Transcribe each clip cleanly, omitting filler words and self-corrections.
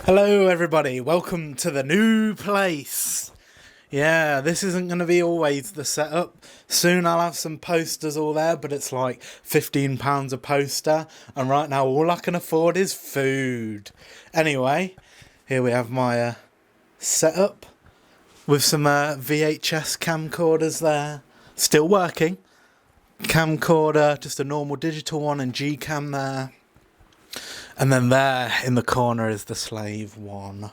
Hello, everybody. Welcome to the new place. Yeah, this isn't going to be always the setup. Soon I'll have some posters all there, but it's like £15 a poster, and right now all I can afford is food. Anyway, here we have my setup with some VHS camcorders there. Still working. Camcorder, just a normal digital one, and Gcam there. And then there in the corner is the Slave one.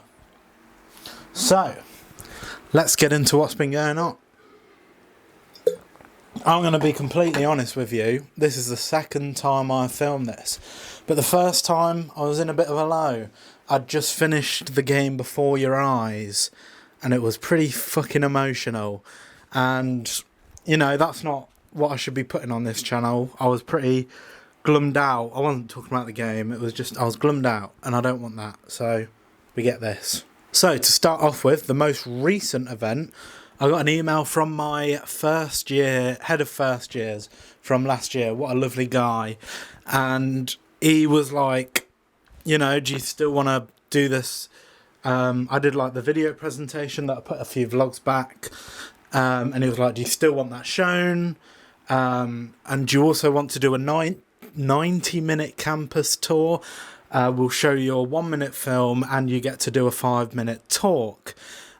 So, let's get into what's been going on. I'm going to be completely honest with you. This is the second time I filmed this. But the first time I was in a bit of a low. I'd just finished the game Before Your Eyes. And it was pretty fucking emotional. And, you know, that's not what I should be putting on this channel. I was pretty glummed out. I wasn't talking about the game. It was just, I was glummed out. And I don't want that. So, we get this. So, to start off with, the most recent event, I got an email from my first year, head of first years from last year. What a lovely guy. And he was like, you know, do you still want to do this? I did like the video presentation that I put a few vlogs back. And he was like, do you still want that shown? And do you also want to do a 90-minute campus tour? We'll show you a 1-minute film and you get to do a 5-minute talk.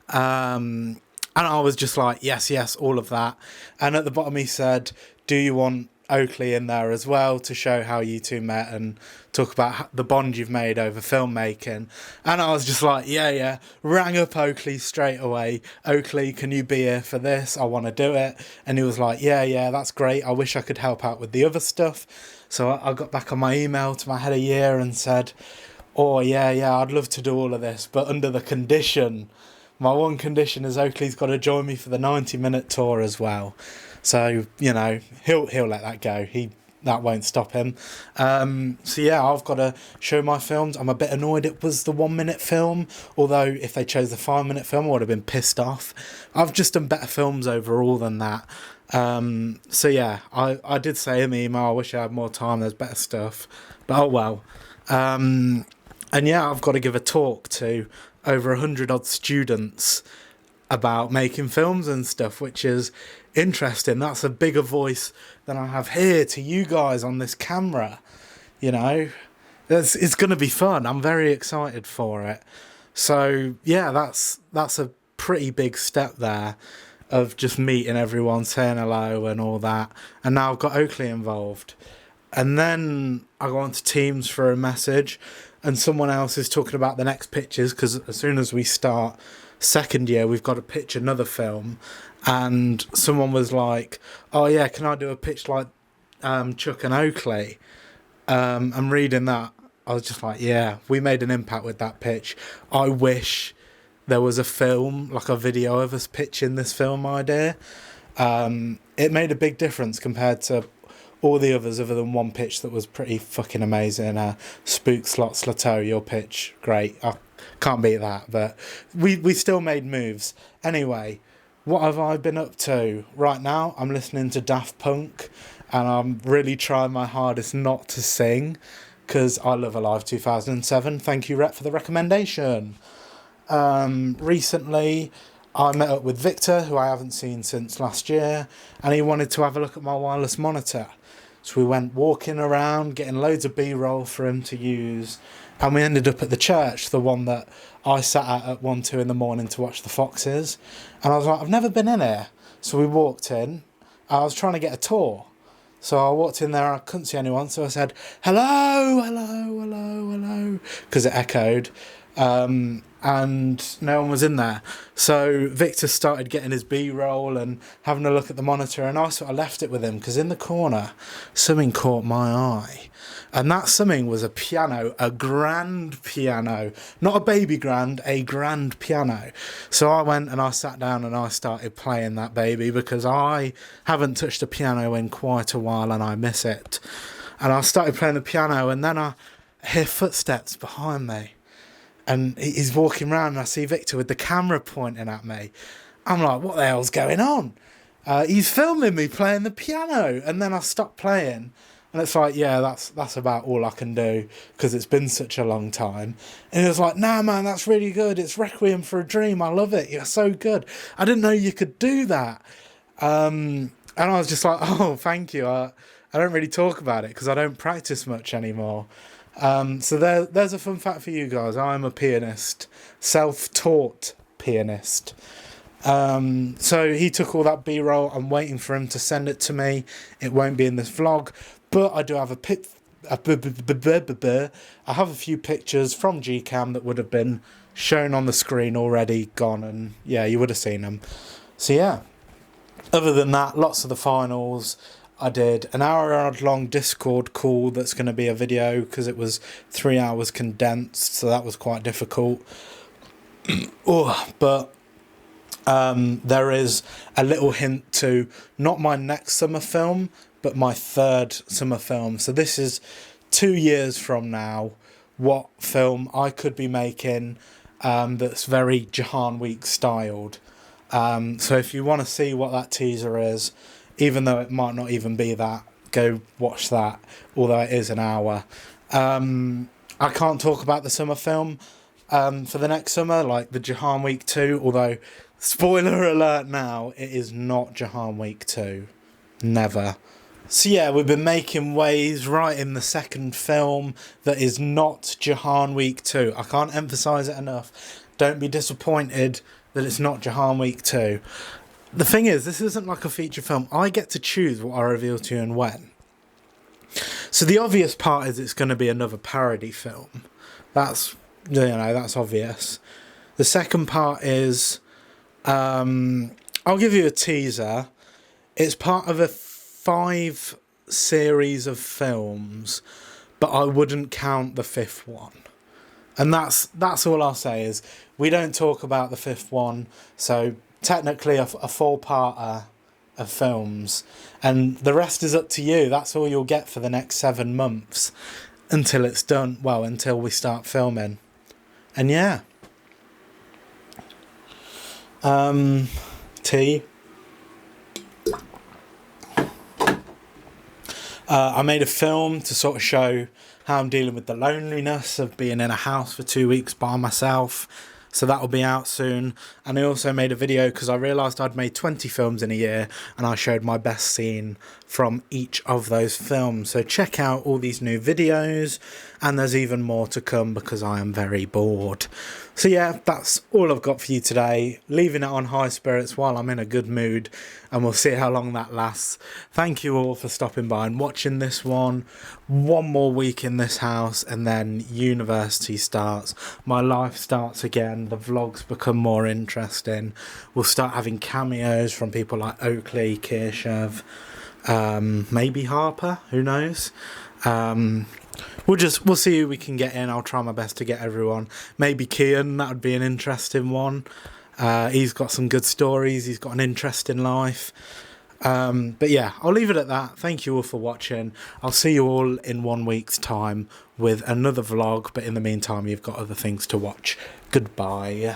And I was just like, yes, all of that. And at the bottom he said, do you want Oakley in there as well to show how you two met and talk about the bond you've made over filmmaking? And I was just like, yeah. Rang up Oakley straight away. Oakley, can you be here for this? I want to do it. And he was like, yeah, that's great. I wish I could help out with the other stuff. So I got back on my email to my head of year and said, oh, yeah, I'd love to do all of this, but under the condition. My one condition is Oakley's got to join me for the 90-minute tour as well. So, you know, he'll let that go. That won't stop him. So, yeah, I've got to show my films. I'm a bit annoyed it was the 1-minute film. Although, if they chose the 5-minute film, I would have been pissed off. I've just done better films overall than that. So, yeah, I did say in the email, I wish I had more time. There's better stuff. But, oh, well. And, yeah, I've got to give a talk to over 100-odd students about making films and stuff, which is interesting. That's a bigger voice than I have here to you guys on this camera. You know, it's going to be fun. I'm very excited for it. So yeah, that's a pretty big step there of just meeting everyone, saying hello and all that. And now I've got Oakley involved. And then I go on to Teams for a message and someone else is talking about the next pictures, because as soon as we start second year, we've got to pitch another film. And someone was like, oh yeah, can I do a pitch like Chuck and Oakley? I'm reading that. I was just like, yeah, we made an impact with that pitch. I wish there was a film, like a video of us pitching this film idea. It made a big difference compared to all the others other than one pitch that was pretty fucking amazing. Spook Slot Slato, your pitch, great. I can't beat that, but we still made moves. Anyway, what have I been up to? Right now, I'm listening to Daft Punk, and I'm really trying my hardest not to sing, because I love Alive 2007. Thank you, Rhett, for the recommendation. Recently, I met up with Victor, who I haven't seen since last year, and he wanted to have a look at my wireless monitor. So we went walking around, getting loads of B-roll for him to use, and we ended up at the church, the one that I sat at 1, 2 in the morning to watch the Foxes. And I was like, I've never been in here. So we walked in. I was trying to get a tour. So I walked in there, I couldn't see anyone, so I said, hello, because it echoed. And no one was in there. So Victor started getting his B-roll and having a look at the monitor, and I sort of left it with him, because in the corner, something caught my eye. And that something was a piano, a grand piano. Not a baby grand, a grand piano. So I went and I sat down and I started playing that baby, because I haven't touched a piano in quite a while and I miss it. And I started playing the piano, and then I hear footsteps behind me. And he's walking around and I see Victor with the camera pointing at me. I'm like, what the hell's going on? He's filming me playing the piano. And then I stopped playing And it's like, yeah, that's about all I can do because it's been such a long time. And he was like, nah, man, that's really good. It's Requiem for a Dream. I love it. You're so good. I didn't know you could do that. And I was just like, oh, thank you. I don't really talk about it because I don't practice much anymore. So there's a fun fact for you guys. I'm a pianist, self-taught pianist. So he took all that B-roll. I'm waiting for him to send it to me. It won't be in this vlog, but I do have I have a few pictures from Gcam that would have been shown on the screen already, gone, and yeah, you would have seen them. So yeah, other than that, lots of the finals. I did an hour-long Discord call that's going to be a video because it was 3 hours condensed, so that was quite difficult. But there is a little hint to not my next summer film, but my third summer film. So this is 2 years from now, what film I could be making that's very Jahan Week styled. So if you want to see what that teaser is, even though it might not even be that, go watch that, although it is an hour. I can't talk about the summer film for the next summer, like the Jahan Week 2, although, spoiler alert now, it is not Jahan Week 2. Never. So yeah, we've been making waves writing the second film that is not Jahan Week 2. I can't emphasise it enough. Don't be disappointed that it's not Jahan Week 2. The thing is, this isn't like a feature film. I get to choose what I reveal to you and when. So the obvious part is it's going to be another parody film. That's, you know, that's obvious. The second part is, I'll give you a teaser. It's part of a 5 series of films, but I wouldn't count the 5th one. And that's all I'll say is we don't talk about the 5th one, so technically a 4-parter of films, and the rest is up to you. That's all you'll get for the next 7 months until it's done, well, until we start filming. And yeah, tea. I made a film to sort of show how I'm dealing with the loneliness of being in a house for 2 weeks by myself. So that'll be out soon. And I also made a video because I realised I'd made 20 films in a year and I showed my best scene from each of those films. So check out all these new videos, and there's even more to come because I am very bored. So yeah, that's all I've got for you today. Leaving it on high spirits while I'm in a good mood, and we'll see how long that lasts. Thank you all for stopping by and watching this one. One more week in this house and then university starts. My life starts again. The vlogs become more interesting. We'll start having cameos from people like Oakley, Kershav, maybe Harper, who knows. We'll see who we can get in. I'll try my best to get everyone. Maybe Kian, that would be an interesting one. He's got some good stories. He's got an interesting life. But yeah, I'll leave it at that. Thank you all for watching. I'll see you all in 1 week's time with another vlog. But in the meantime, you've got other things to watch. Goodbye.